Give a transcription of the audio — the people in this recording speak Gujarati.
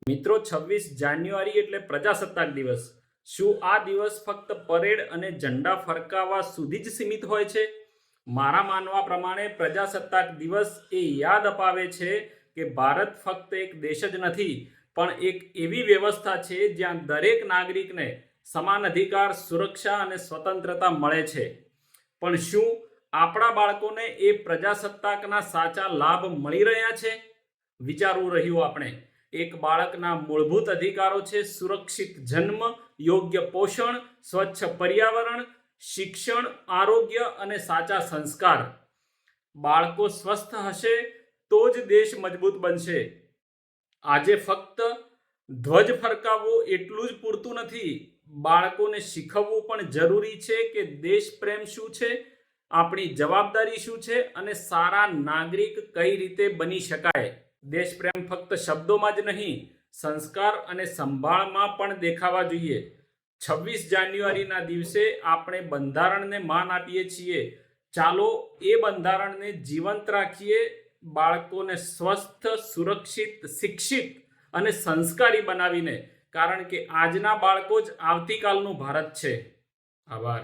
મિત્રો, 26 જાન્યુઆરી એટલે પ્રજાસત્તાક દિવસ. શું આ દિવસ ફક્ત પરેડ અને ઝંડા ફરકાવવા સુધી જ સીમિત હોય છે? મારા માનવા પ્રમાણે પ્રજાસત્તાક દિવસ એ યાદ અપાવે છે કે ભારત ફક્ત એક દેશ જ નથી, પણ એક એવી વ્યવસ્થા છે જ્યાં દરેક નાગરિકને સમાન અધિકાર, સુરક્ષા અને સ્વતંત્રતા મળે છે. પણ શું આપણા બાળકોને એ પ્રજાસત્તાકના સાચા લાભ મળી રહ્યા છે? વિચારવું રહ્યું આપણે. એક બાળકના મૂળભૂત અધિકારો છે સુરક્ષિત જન્મ, યોગ્ય પોષણ, સ્વચ્છ પર્યાવરણ, શિક્ષણ, આરોગ્ય અને સાચા સંસ્કાર. બાળકો સ્વસ્થ હશે તો જ દેશ મજબૂત બનશે. આજે ફક્ત ધ્વજ ફરકાવવો એટલું જ પૂરતું નથી. બાળકોને શીખવવું પણ જરૂરી છે કે દેશ પ્રેમ શું છે, આપણી જવાબદારી શું છે અને સારા નાગરિક કઈ રીતે બની શકાય. દેશપ્રેમ ફક્ત શબ્દોમાં જ નહીં, સંસ્કાર અને સંભાળમાં પણ દેખાવા જોઈએ. 26 જાન્યુઆરીના દિવસે આપણે બંધારણને માન આપીએ છીએ. ચાલો એ બંધારણને જીવંત રાખીએ, બાળકોને સ્વસ્થ, સુરક્ષિત, શિક્ષિત અને સંસ્કારી બનાવીને, કારણ કે આજના બાળકો જ આવતીકાલનું ભારત છે. આભાર.